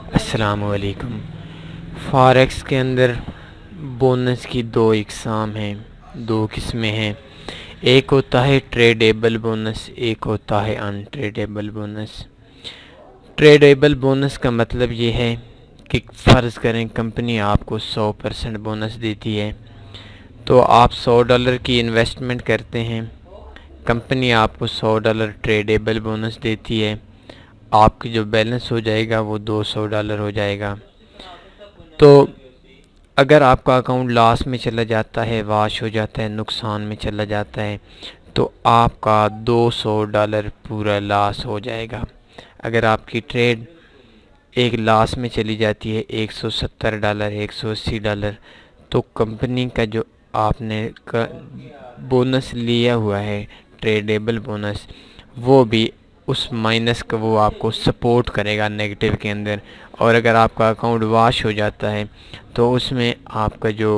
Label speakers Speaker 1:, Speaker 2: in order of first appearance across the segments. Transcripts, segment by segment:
Speaker 1: السلام علیکم۔ فاریکس کے اندر بونس کی دو اقسام ہیں، دو قسمیں ہیں۔ ایک ہوتا ہے ٹریڈیبل بونس، ایک ہوتا ہے ان ٹریڈیبل بونس۔ ٹریڈیبل بونس کا مطلب یہ ہے کہ فرض کریں کمپنی آپ کو 100% بونس دیتی ہے، تو آپ $100 کی انویسٹمنٹ کرتے ہیں، کمپنی آپ کو $100 ٹریڈیبل بونس دیتی ہے، آپ کی جو بیلنس ہو جائے گا وہ $200 ہو جائے گا۔ تو اگر آپ کا اکاؤنٹ لاس میں چلا جاتا ہے، واش ہو جاتا ہے، نقصان میں چلا جاتا ہے، تو آپ کا $200 پورا لاس ہو جائے گا۔ اگر آپ کی ٹریڈ ایک لاس میں چلی جاتی ہے $170، $180، تو کمپنی کا جو آپ نے بونس لیا ہوا ہے ٹریڈیبل بونس، وہ بھی اس مائنس کا وہ آپ کو سپورٹ کرے گا نیگیٹو کے اندر۔ اور اگر آپ کا اکاؤنٹ واش ہو جاتا ہے تو اس میں آپ کا جو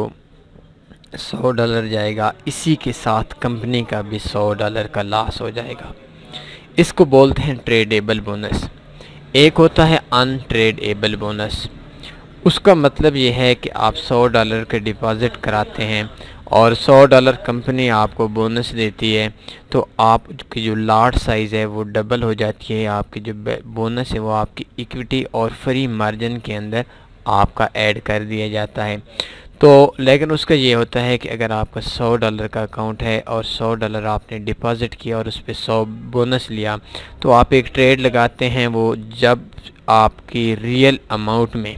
Speaker 1: $100 جائے گا، اسی کے ساتھ کمپنی کا بھی $100 کا لاس ہو جائے گا۔ اس کو بولتے ہیں ٹریڈیبل بونس۔ ایک ہوتا ہے ان ٹریڈیبل بونس۔ اس کا مطلب یہ ہے کہ آپ $100 کے ڈپازٹ کراتے ہیں اور $100 کمپنی آپ کو بونس دیتی ہے، تو آپ کی جو لاٹ سائز ہے وہ ڈبل ہو جاتی ہے، آپ کی جو بونس ہے وہ آپ کی ایکویٹی اور فری مارجن کے اندر آپ کا ایڈ کر دیا جاتا ہے۔ تو لیکن اس کا یہ ہوتا ہے کہ اگر آپ کا $100 کا اکاؤنٹ ہے اور $100 آپ نے ڈپازٹ کیا اور اس پہ 100 بونس لیا، تو آپ ایک ٹریڈ لگاتے ہیں، وہ جب آپ کی ریئل اماؤنٹ میں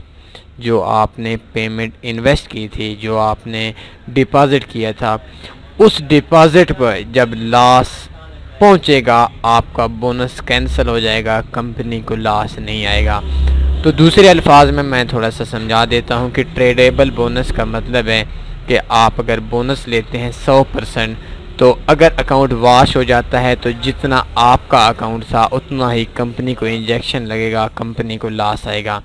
Speaker 1: جو آپ نے پیمنٹ انویسٹ کی تھی، جو آپ نے ڈپازٹ کیا تھا، اس ڈپازٹ پر جب لاس پہنچے گا آپ کا بونس کینسل ہو جائے گا، کمپنی کو لاس نہیں آئے گا۔ تو دوسرے الفاظ میں تھوڑا سا سمجھا دیتا ہوں کہ ٹریڈیبل بونس کا مطلب ہے کہ آپ اگر بونس لیتے ہیں 100%، تو اگر اکاؤنٹ واش ہو جاتا ہے تو جتنا آپ کا اکاؤنٹ تھا اتنا ہی کمپنی کو انجیکشن لگے گا، کمپنی کو لاس آئے گا۔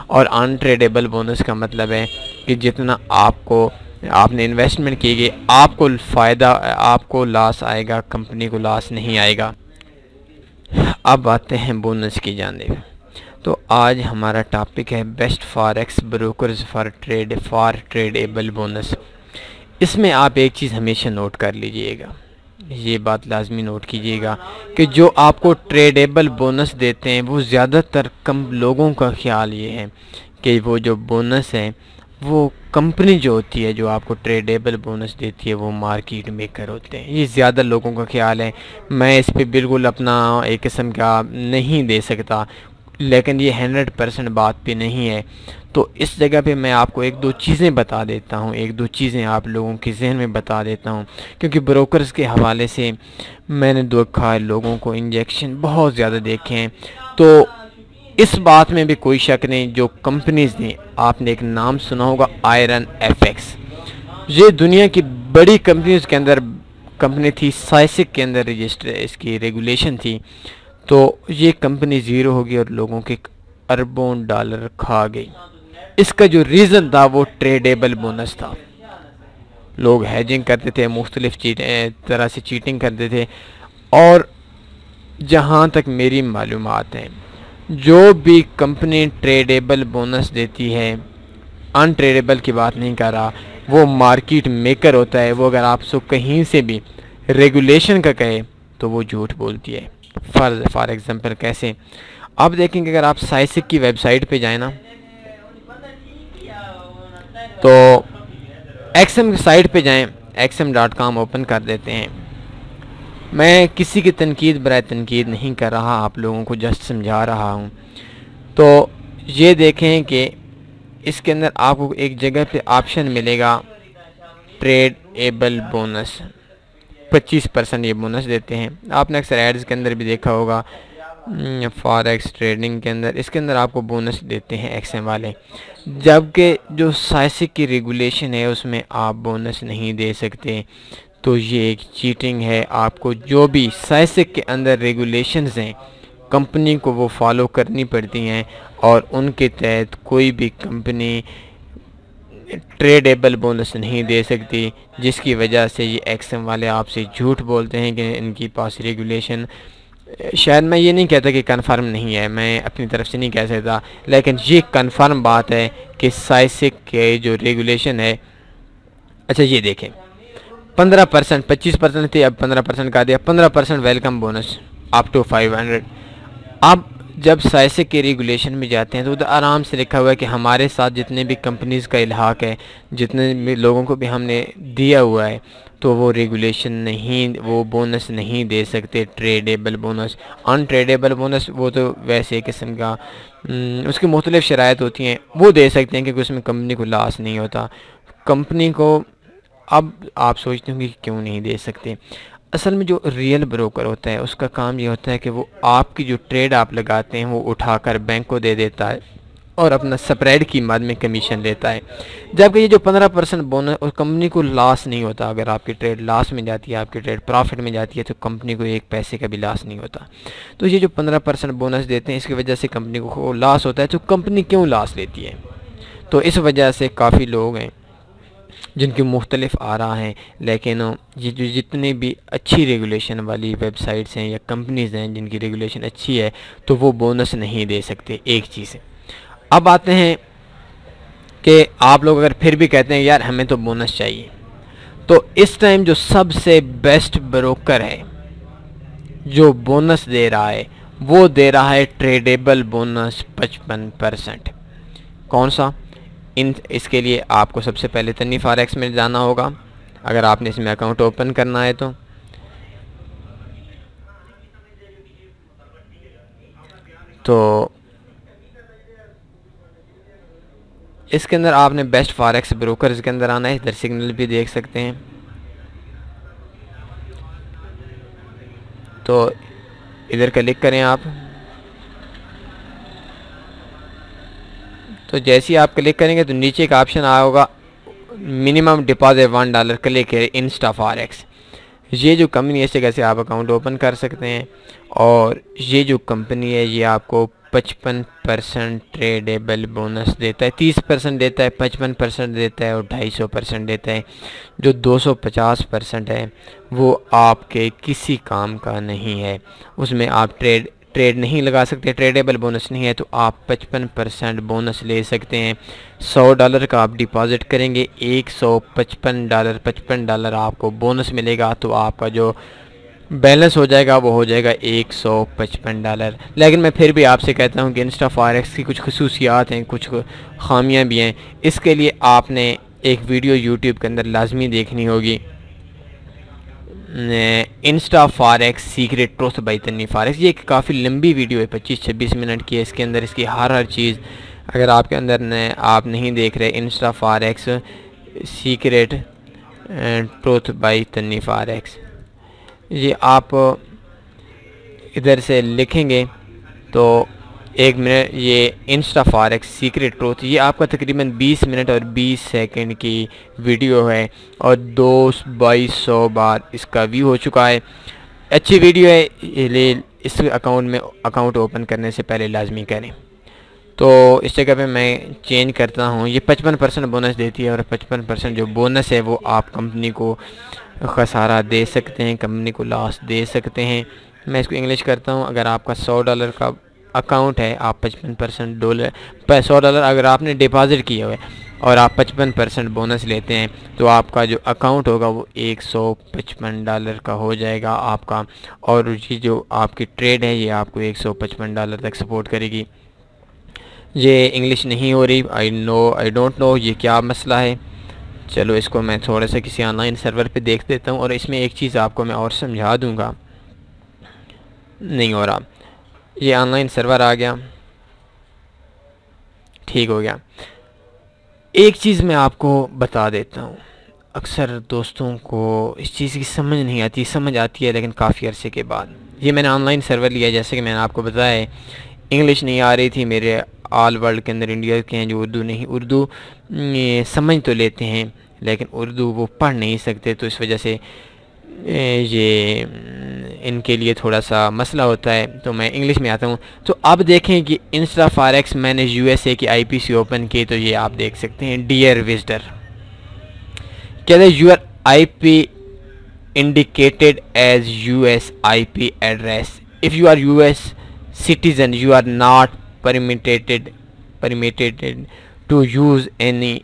Speaker 1: اور ان ٹریڈیبل بونس کا مطلب ہے کہ جتنا آپ نے انویسٹمنٹ کی گئی، آپ کو فائدہ، آپ کو لاس آئے گا، کمپنی کو لاس نہیں آئے گا۔ اب آتے ہیں بونس کی جانب۔ تو آج ہمارا ٹاپک ہے best forex brokers for tradable bonus. اس میں آپ ایک چیز ہمیشہ نوٹ کر لیجئے گا، یہ بات لازمی نوٹ کیجئے گا کہ جو آپ کو ٹریڈیبل بونس دیتے ہیں وہ زیادہ تر کم لوگوں کا خیال یہ ہے کہ وہ جو بونس ہے وہ کمپنی جو ہوتی ہے جو آپ کو ٹریڈیبل بونس دیتی ہے وہ مارکیٹ میکر ہوتے ہیں، یہ زیادہ لوگوں کا خیال ہے۔ میں اس پہ بالکل اپنا ایک قسم کا نہیں دے سکتا، لیکن یہ 100% بات پہ نہیں ہے۔ تو اس جگہ پہ میں آپ کو ایک دو چیزیں بتا دیتا ہوں، ایک دو چیزیں آپ لوگوں کے ذہن میں بتا دیتا ہوں، کیونکہ بروکرز کے حوالے سے میں نے دیکھا ہے، لوگوں کو انجیکشن بہت زیادہ دیکھے ہیں۔ تو اس بات میں بھی کوئی شک نہیں، جو کمپنیز نے، آپ نے ایک نام سنا ہوگا آئرن ایف ایکس، یہ دنیا کی بڑی کمپنیز کے اندر کمپنی تھی، سائسک کے اندر رجسٹر اس کی ریگولیشن تھی، تو یہ کمپنی زیرو ہوگی اور لوگوں کے اربوں ڈالر کھا گئی۔ اس کا جو ریزن تھا وہ ٹریڈیبل بونس تھا۔ لوگ ہیجنگ کرتے تھے، مختلف طرح سے چیٹنگ کرتے تھے، اور جہاں تک میری معلومات ہیں جو بھی کمپنی ٹریڈیبل بونس دیتی ہے، ان ٹریڈیبل کی بات نہیں کر رہا، وہ مارکیٹ میکر ہوتا ہے۔ وہ اگر آپ سے کہیں سے بھی ریگولیشن کا کہے تو وہ جھوٹ بولتی ہے۔ فار ایگزامپل کیسے؟ آپ دیکھیں کہ اگر آپ سائسک کی ویب سائٹ پہ جائیں نا، تو ایکسم سائٹ پہ جائیں، exm.com اوپن کر دیتے ہیں۔ میں کسی کی تنقید برائے تنقید نہیں کر رہا، آپ لوگوں کو جسٹ سمجھا رہا ہوں۔ تو یہ دیکھیں کہ اس کے اندر آپ کو ایک جگہ پہ آپشن ملے گا ٹریڈیبل بونس، 25% یہ بونس دیتے ہیں۔ آپ نے اکثر ایڈز کے اندر بھی دیکھا ہوگا، فاریکس ٹریڈنگ کے اندر، اس کے اندر آپ کو بونس دیتے ہیں ایکسم والے، جبکہ جو سائسک کی ریگولیشن ہے اس میں آپ بونس نہیں دے سکتے۔ تو یہ ایک چیٹنگ ہے۔ آپ کو جو بھی سائسک کے اندر ریگولیشنز ہیں کمپنی کو وہ فالو کرنی پڑتی ہیں، اور ان کے تحت کوئی بھی کمپنی ٹریڈیبل بونس نہیں دے سکتی، جس کی وجہ سے یہ ایکسم والے آپ سے جھوٹ بولتے ہیں کہ ان کی پاس ریگولیشن شاید میں یہ نہیں کہتا کہ کنفرم نہیں ہے، میں اپنی طرف سے نہیں کہہ سکتا، لیکن یہ کنفرم بات ہے کہ سائسک کے جو ریگولیشن ہے، اچھا یہ دیکھیں 15%، 25% تھی، اب 15% کا دیا، 15% ویلکم بونس اپ ٹو 500۔ اب جب سائسک کے ریگولیشن میں جاتے ہیں تو ادھر آرام سے لکھا ہوا ہے کہ ہمارے ساتھ جتنے بھی کمپنیز کا الحاق ہے، جتنے بھی لوگوں کو بھی ہم نے دیا ہوا ہے، تو وہ ریگولیشن نہیں، وہ بونس نہیں دے سکتے، ٹریڈیبل بونس۔ ان ٹریڈیبل بونس وہ تو ویسے قسم کا اس کی مختلف شرائط ہوتی ہیں، وہ دے سکتے ہیں کیونکہ اس میں کمپنی کو لاس نہیں ہوتا کمپنی کو۔ اب آپ سوچتے ہوں گے کہ کیوں نہیں دے سکتے؟ اصل میں جو ریئل بروکر ہوتا ہے اس کا کام یہ ہوتا ہے کہ وہ آپ کی جو ٹریڈ آپ لگاتے ہیں وہ اٹھا کر بینک کو دے دیتا ہے اور اپنا سپریڈ کی مد میں کمیشن لیتا ہے، جبکہ یہ جو 15% بونس اور کمپنی کو لاس نہیں ہوتا۔ اگر آپ کی ٹریڈ لاس میں جاتی ہے، آپ کی ٹریڈ پروفٹ میں جاتی ہے، تو کمپنی کو ایک پیسے کا بھی لاس نہیں ہوتا۔ تو یہ جو 15% بونس دیتے ہیں اس کی وجہ سے کمپنی کو لاس ہوتا ہے، تو کمپنی کیوں لاس لیتی ہے؟ تو اس وجہ سے کافی لوگ ہیں جن کی مختلف آراء ہیں، لیکن یہ جو جتنے بھی اچھی ریگولیشن والی ویب سائٹس ہیں یا کمپنیز ہیں جن کی ریگولیشن اچھی ہے تو وہ بونس نہیں دے سکتے، ایک چیز ہے۔ اب آتے ہیں کہ آپ لوگ اگر پھر بھی کہتے ہیں یار ہمیں تو بونس چاہیے، تو اس ٹائم جو سب سے بیسٹ بروکر ہے جو بونس دے رہا ہے وہ دے رہا ہے ٹریڈیبل بونس 55%۔ کون سا؟ اس کے لیے آپ کو سب سے پہلے تنی فاریکس میں جانا ہوگا اگر آپ نے اس میں اکاؤنٹ اوپن کرنا ہے تو اس کے اندر آپ نے بیسٹ فاریکس بروکرز کے اندر آنا ہے، ادھر سگنل بھی دیکھ سکتے ہیں، تو ادھر کلک کریں آپ۔ تو جیسے ہی آپ کلک کریں گے تو نیچے ایک آپشن آیا ہوگا منیمم ڈپازٹ $1، کلک ہے انسٹا فاریکس۔ یہ جو کمپنی ہے اس جگہ سے آپ اکاؤنٹ اوپن کر سکتے ہیں، اور یہ جو کمپنی ہے یہ آپ کو 55% ٹریڈیبل بونس دیتا ہے، 30% دیتا ہے، 55% دیتا ہے، اور 250% دیتا ہے۔ جو 250% ہے وہ آپ کے کسی کام کا نہیں ہے، اس میں آپ ٹریڈ نہیں لگا سکتے، ٹریڈیبل بونس نہیں ہے، تو آپ 55% بونس لے سکتے ہیں۔ $100 کا آپ ڈپازٹ کریں گے، $155، $55 آپ کو بونس ملے گا، تو آپ کا جو بیلنس ہو جائے گا وہ ہو جائے گا $155۔ لیکن میں پھر بھی آپ سے کہتا ہوں کہ انسٹا فاریکس کی کچھ خصوصیات ہیں، کچھ خامیاں بھی ہیں، اس کے لیے آپ نے ایک ویڈیو یوٹیوب کے اندر لازمی دیکھنی ہوگی، Insta Forex secret truth by Tani Forex. یہ ایک کافی لمبی ویڈیو ہے، 25-26 منٹ کی ہے، اس کے اندر اس کی ہر چیز اگر آپ کے اندر آپ نہیں دیکھ رہے، Insta Forex secret truth by Tani Forex, یہ آپ ادھر سے لکھیں گے تو 1 منٹ، یہ انسٹا فاریکس سیکریٹ ٹروتھ، یہ آپ کا تقریباً 20 منٹ اور 20 سیکنڈ کی ویڈیو ہے، اور 2200 بار اس کا ویو ہو چکا ہے۔ اچھی ویڈیو ہے، اس اکاؤنٹ میں اکاؤنٹ اوپن کرنے سے پہلے لازمی کریں۔ تو اس جگہ پہ میں چینج کرتا ہوں، یہ 55% بونس دیتی ہے، اور 55% جو بونس ہے وہ آپ کمپنی کو خسارہ دے سکتے ہیں، کمپنی کو لاس دے سکتے ہیں۔ میں اس کو انگلش کرتا ہوں، اگر آپ کا $100 کا اکاؤنٹ ہے، آپ 55% $100 اگر آپ نے ڈپازٹ کیا ہوئے اور آپ 55% بونس لیتے ہیں تو آپ کا جو اکاؤنٹ ہوگا وہ $155 کا ہو جائے گا آپ کا، اور یہ جو آپ کی ٹریڈ ہے یہ آپ کو $155 تک سپورٹ کرے گی۔ یہ انگلش نہیں ہو رہی، آئی ڈونٹ نو یہ کیا مسئلہ ہے۔ چلو اس کو میں تھوڑا سا کسی آن لائن سرور پہ دیکھ دیتا ہوں، اور اس میں ایک چیز آپ کو میں اور سمجھا دوں گا۔ نہیں ہو رہا، یہ آن لائن سرور آ گیا، ٹھیک ہو گیا۔ ایک چیز میں آپ کو بتا دیتا ہوں، اکثر دوستوں کو اس چیز کی سمجھ نہیں آتی، سمجھ آتی ہے لیکن کافی عرصے کے بعد۔ یہ میں نے آن لائن سرور لیا، جیسے کہ میں نے آپ کو بتایا ہے، انگلش نہیں آ رہی تھی میرے آل ورلڈ کے اندر، انڈیا کے ہیں جو اردو نہیں، اردو سمجھ تو لیتے ہیں لیکن اردو وہ پڑھ نہیں سکتے، تو اس وجہ سے یہ ان کے لیے تھوڑا سا مسئلہ ہوتا ہے، تو میں انگلش میں آتا ہوں۔ تو اب دیکھیں کہ انسٹا فاریکس میں نے USA کی IPC اوپن کی، تو یہ آپ دیکھ سکتے ہیں، ڈیئر وزٹر کہتے ہیں your IP indicated as US IP address if you are US citizen, you are not permitted to use any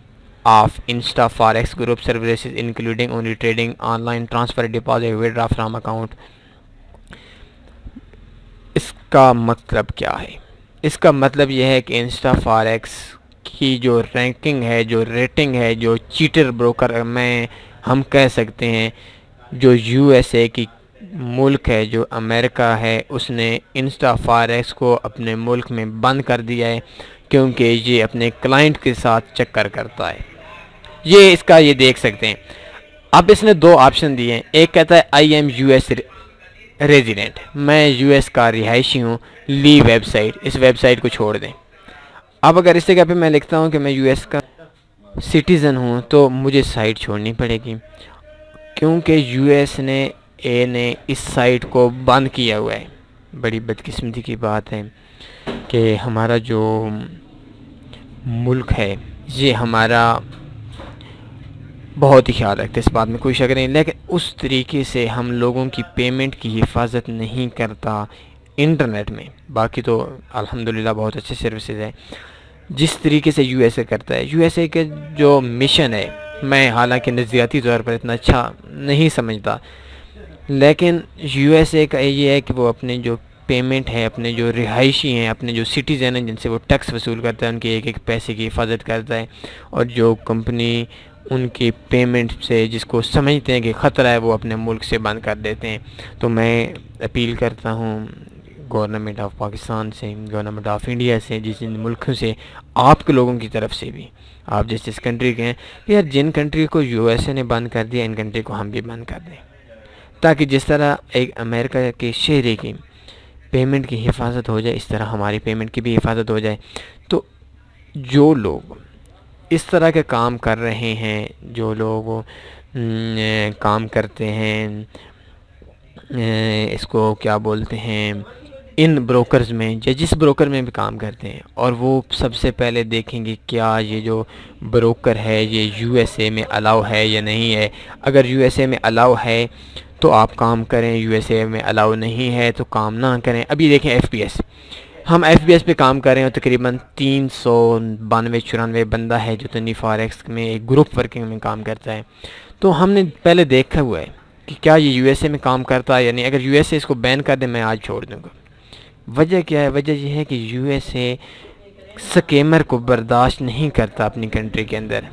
Speaker 1: of Insta Forex group services, including only trading, online transfer, deposit, withdraw from account. اس کا مطلب کیا ہے؟ اس کا مطلب یہ ہے کہ Insta forex کی جو رینکنگ ہے، جو ریٹنگ ہے، جو چیٹر بروکر میں ہم کہہ سکتے ہیں، جو یو ایس اے کی ملک ہے، جو امریکہ ہے، اس نے انسٹا فاریکس کو اپنے ملک میں بند کر دیا ہے، کیونکہ یہ اپنے کلائنٹ کے ساتھ چکر کرتا ہے۔ یہ اس کا یہ دیکھ سکتے ہیں۔ اب اس نے دو آپشن دیے ہیں، ایک کہتا ہے I am U S resident, میں یو ایس کا رہائشی ہوں، لی ویب سائٹ، اس ویب سائٹ کو چھوڑ دیں۔ اب اگر اس جگہ پہ میں لکھتا ہوں کہ میں یو ایس کا سٹیزن ہوں تو مجھے سائٹ چھوڑنی پڑے گی، کیونکہ یو ایس نے اس سائٹ کو بند کیا ہوا ہے۔ بڑی بدقسمتی کی بات ہے کہ ہمارا جو ملک ہے یہ ہمارا بہت ہی خیال رکھتے، اس بات میں کوئی شک نہیں، لیکن اس طریقے سے ہم لوگوں کی پیمنٹ کی حفاظت نہیں کرتا انٹرنیٹ میں۔ باقی تو الحمدللہ بہت اچھے سروسز ہیں، جس طریقے سے یو ایس اے کرتا ہے۔ یو ایس اے کے جو مشن ہے، میں حالانکہ نظریاتی طور پر اتنا اچھا نہیں سمجھتا، لیکن یو ایس اے کا یہ ہے کہ وہ اپنے جو پیمنٹ ہے، اپنے جو رہائشی ہیں، اپنے جو سٹیزن ہیں جن سے وہ ٹیکس وصول کرتا ہے، ان کے ایک ایک پیسے کی حفاظت کرتا ہے، اور جو کمپنی ان کی پیمنٹ سے جس کو سمجھتے ہیں کہ خطرہ ہے وہ اپنے ملک سے بند کر دیتے ہیں۔ تو میں اپیل کرتا ہوں گورنمنٹ آف پاکستان سے، گورنمنٹ آف انڈیا سے، جس جن ملکوں سے، آپ کے لوگوں کی طرف سے بھی، آپ جس کنٹری کے ہیں، یار جن کنٹری کو یو ایس اے نے بند کر دیا، ان کنٹری کو ہم بھی بند کر دیں، تاکہ جس طرح ایک امریکہ کے شہری کی پیمنٹ کی حفاظت ہو جائے، اس طرح ہماری پیمنٹ کی بھی حفاظت ہو جائے۔ تو جو لوگ اس طرح کے کام کر رہے ہیں، جو لوگ کام کرتے ہیں، اس کو کیا بولتے ہیں، ان بروکرز میں یا جس بروکر میں بھی کام کرتے ہیں، اور وہ سب سے پہلے دیکھیں گے کیا یہ جو بروکر ہے یہ یو ایس اے میں الاؤ ہے یا نہیں ہے۔ اگر یو ایس اے میں الاؤ ہے تو آپ کام کریں، یو ایس اے میں الاؤ نہیں ہے تو کام نہ کریں۔ ابھی دیکھیں ایف پی ایس، ہم ایف بی ایس پہ کام کر رہے ہیں، تقریباً 392-94 بندہ ہے جو تنی فاریکس میں ایک گروپ ورکنگ میں کام کرتا ہے۔ تو ہم نے پہلے دیکھا ہوا ہے کہ کیا یہ یو ایس اے میں کام کرتا ہے یا نہیں۔ اگر یو ایس اے اس کو بین کر دے، میں آج چھوڑ دوں گا۔ وجہ کیا ہے؟ وجہ یہ ہے کہ یو ایس اے سکیمر کو برداشت نہیں کرتا اپنی کنٹری کے اندر۔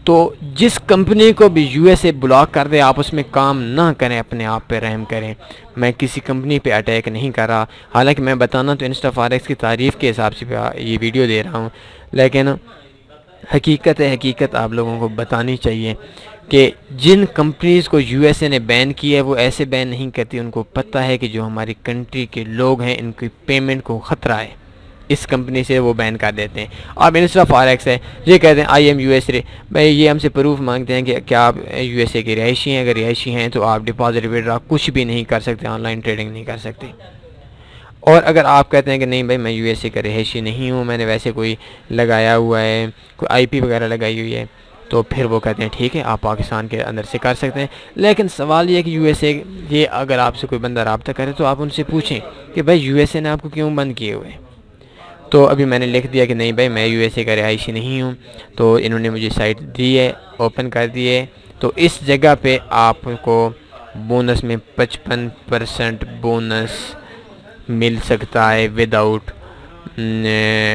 Speaker 1: تو جس کمپنی کو بھی یو ایس اے بلاک کر دے، آپ اس میں کام نہ کریں، اپنے آپ پہ رحم کریں۔ میں کسی کمپنی پہ اٹیک نہیں کر رہا، حالانکہ میں بتانا تو انسٹا فاریکس کی تعریف کے حساب سے یہ ویڈیو دے رہا ہوں، لیکن حقیقت آپ لوگوں کو بتانی چاہیے کہ جن کمپنیز کو یو ایس اے نے بین کیا ہے وہ ایسے بین نہیں کرتی، ان کو پتہ ہے کہ جو ہماری کنٹری کے لوگ ہیں ان کی پیمنٹ کو خطرہ ہے، اس کمپنی سے وہ بین کر دیتے ہیں۔ اب انسٹا فاریکس ہے، یہ کہتے ہیں I am U S A, بھائی یہ ہم سے پروف مانگتے ہیں کہ کیا آپ یو ایس اے کے رہائشی ہیں، اگر رہائشی ہیں تو آپ ڈپازٹ وڈرا کچھ بھی نہیں کر سکتے، آن لائن ٹریڈنگ نہیں کر سکتے۔ اور اگر آپ کہتے ہیں کہ نہیں بھائی میں یو ایس اے کا رہائشی نہیں ہوں، میں نے ویسے کوئی لگایا ہوا ہے، کوئی آئی پی وغیرہ لگائی ہوئی ہے، تو پھر وہ کہتے ہیں ٹھیک ہے آپ پاکستان کے اندر سے کر سکتے ہیں۔ لیکن سوال یہ ہے کہ یو ایس اے، یہ اگر آپ سے کوئی بندہ رابطہ کرے تو آپ ان سے پوچھیں کہ بھائی یو ایس اے نے آپ کو کیوں بند کیے ہوئے ہیں۔ تو ابھی میں نے لکھ دیا کہ نہیں بھائی میں یو ایس اے کا رہائشی نہیں ہوں، تو انہوں نے مجھے سائٹ دی ہے، اوپن کر دی ہے۔ تو اس جگہ پہ آپ کو بونس میں 55% بونس مل سکتا ہے وداؤٹ،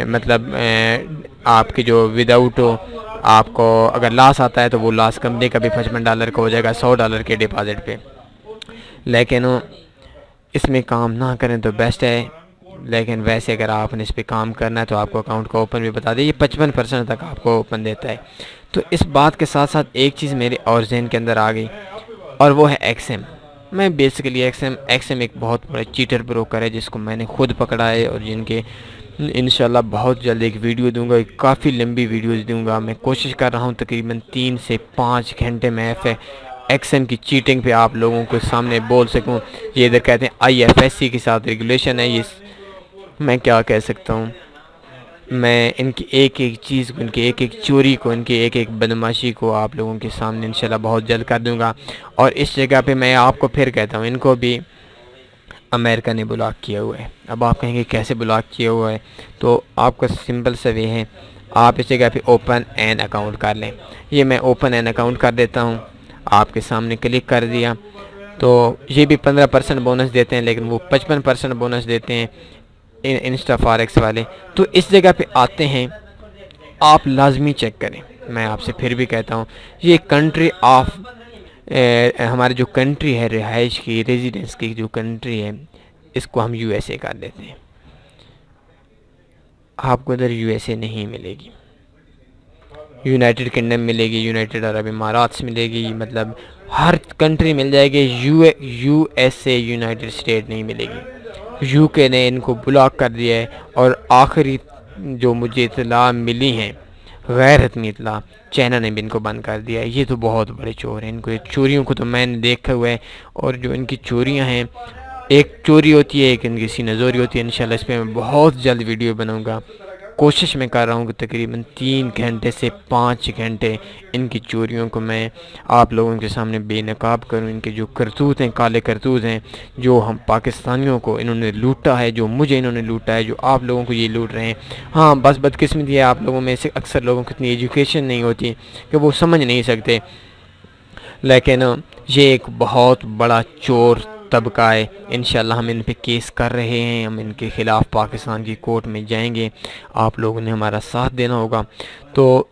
Speaker 1: مطلب آپ کے جو وداؤٹ ہو، آپ کو اگر لاس آتا ہے تو وہ لاس کمپنی کا بھی $55 کا ہو جائے گا $100 کے ڈپازٹ پہ۔ لیکن اس میں کام نہ کریں تو بیسٹ ہے، لیکن ویسے اگر آپ نے اس پہ کام کرنا ہے تو آپ کو اکاؤنٹ کو اوپن بھی بتا دیں، یہ 55% تک آپ کو اوپن دیتا ہے۔ تو اس بات کے ساتھ ساتھ ایک چیز میرے اور ذہن کے اندر آ گئی، اور وہ ہے ایکس ایم۔ میں بیسیکلی ایکس ایم ایک بہت بڑا چیٹر بروکر ہے جس کو میں نے خود پکڑا ہے، اور جن کے انشاءاللہ بہت جلد ایک ویڈیو دوں گا، ایک کافی لمبی ویڈیوز دوں گا۔ میں کوشش کر رہا ہوں تقریباً 3 سے 5 گھنٹے میں ایکس ایم کی چیٹنگ پہ آپ لوگوں کے سامنے بول سکوں۔ یہ ادھر کہتے ہیں آئی ایف ایس سی کے ساتھ ریگولیشن ہے، یہ میں کیا کہہ سکتا ہوں، میں ان کی ایک ایک چیز کو، ان کی ایک ایک چوری کو، ان کی ایک ایک بدماشی کو آپ لوگوں کے سامنے انشاءاللہ بہت جلد کر دوں گا۔ اور اس جگہ پہ میں آپ کو پھر کہتا ہوں، ان کو بھی امریکہ نے بلاک کیا ہوا ہے۔ اب آپ کہیں گے کیسے بلاک کیا ہوا ہے، تو آپ کا سمپل سا وے ہے، آپ اس جگہ پہ اوپن این اکاؤنٹ کر لیں۔ یہ میں اوپن این اکاؤنٹ کر دیتا ہوں، آپ کے سامنے کلک کر دیا، تو یہ بھی 15% بونس دیتے ہیں، لیکن وہ 55% بونس دیتے ہیں انسٹا فاریکس والے۔ تو اس جگہ پہ آتے ہیں، آپ لازمی چیک کریں، میں آپ سے پھر بھی کہتا ہوں، یہ کنٹری آف ہماری جو کنٹری ہے رہائش کی، ریزیڈنس کی جو کنٹری ہے، اس کو ہم یو ایس اے کر دیتے ہیں۔ آپ کو ادھر یو ایس اے نہیں ملے گی، یونائٹڈ کنگڈم ملے گی، یونائٹڈ عرب امارات ملے گی، مطلب ہر کنٹری مل جائے گی، U S A United state نہیں ملے گی۔ یو کے نے ان کو بلاک کر دیا ہے، اور آخری جو مجھے اطلاع ملی ہیں، غیر حتمی اطلاع، چائنا نے بھی ان کو بند کر دیا ہے۔ یہ تو بہت بڑے چور ہیں، ان کو چوریوں کو تو میں نے دیکھا ہوا ہے، اور جو ان کی چوریاں ہیں، ایک چوری ہوتی ہے، ایک ان کی سینہ زوری ہوتی ہے۔ انشاءاللہ اس پہ میں بہت جلد ویڈیو بناؤں گا، کوشش میں کر رہا ہوں کہ تقریباً 3 گھنٹے سے 5 گھنٹے ان کی چوریوں کو میں آپ لوگوں کے سامنے بے نقاب کروں۔ ان کے جو کرتوت ہیں، کالے کرتوت ہیں، جو ہم پاکستانیوں کو انہوں نے لوٹا ہے، جو مجھے انہوں نے لوٹا ہے، جو آپ لوگوں کو یہ لوٹ رہے ہیں۔ ہاں بس بدقسمتی ہے، آپ لوگوں میں سے اکثر لوگوں کو اتنی ایجوکیشن نہیں ہوتی کہ وہ سمجھ نہیں سکتے، لیکن یہ ایک بہت بڑا چور طبقہ ہے۔ انشاءاللہ ہم ان پہ کیس کر رہے ہیں، ہم ان کے خلاف پاکستان کی کورٹ میں جائیں گے، آپ لوگوں نے ہمارا ساتھ دینا ہوگا۔ تو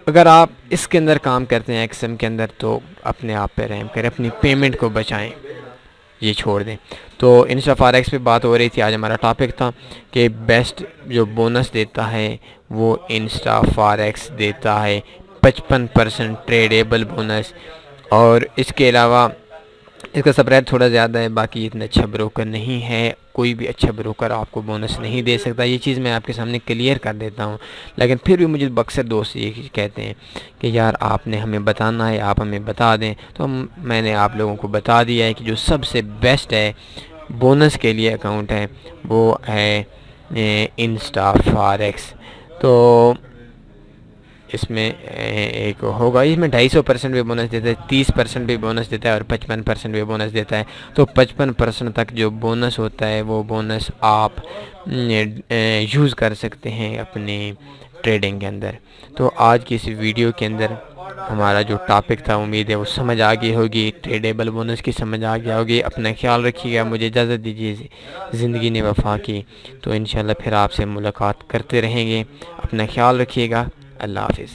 Speaker 1: اگر آپ اس کے اندر کام کرتے ہیں، ایکسم کے اندر، تو اپنے آپ پہ رحم کریں، اپنی پیمنٹ کو بچائیں، یہ چھوڑ دیں۔ تو انسٹا فاریکس پہ بات ہو رہی تھی، آج ہمارا ٹاپک تھا کہ بیسٹ جو بونس دیتا ہے وہ انسٹا فاریکس دیتا ہے 55% ٹریڈیبل بونس، اور اس کے علاوہ اس کا سپریٹ تھوڑا زیادہ ہے، باقی اتنا اچھا بروکر نہیں ہے، کوئی بھی اچھا بروکر آپ کو بونس نہیں دے سکتا، یہ چیز میں آپ کے سامنے کلیئر کر دیتا ہوں۔ لیکن پھر بھی مجھے اکثر دوست یہ کہتے ہیں کہ یار آپ نے ہمیں بتانا ہے، آپ ہمیں بتا دیں، تو میں نے آپ لوگوں کو بتا دیا ہے کہ جو سب سے بیسٹ ہے بونس کے لیے اکاؤنٹ ہے وہ ہے انسٹا فاریکس۔ تو اس میں ایک ہوگا، اس میں 250% بھی بونس دیتا ہے، 30% بھی بونس دیتا ہے، اور 55% بھی بونس دیتا ہے۔ تو 55% تک جو بونس ہوتا ہے وہ بونس آپ یوز کر سکتے ہیں اپنے ٹریڈنگ کے اندر۔ تو آج کی اس ویڈیو کے اندر ہمارا جو ٹاپک تھا، امید ہے وہ سمجھ آ گئی ہوگی، ٹریڈیبل بونس کی سمجھ آ گیا ہوگی۔ اپنا خیال رکھیے گا، مجھے اجازت دیجیے، زندگی نے وفا کی، تو انشاءاللہ پھر آپ سے ملاقات کرتے رہیں گے۔ اپنا خیال رکھیے گا، اللہ حافظ۔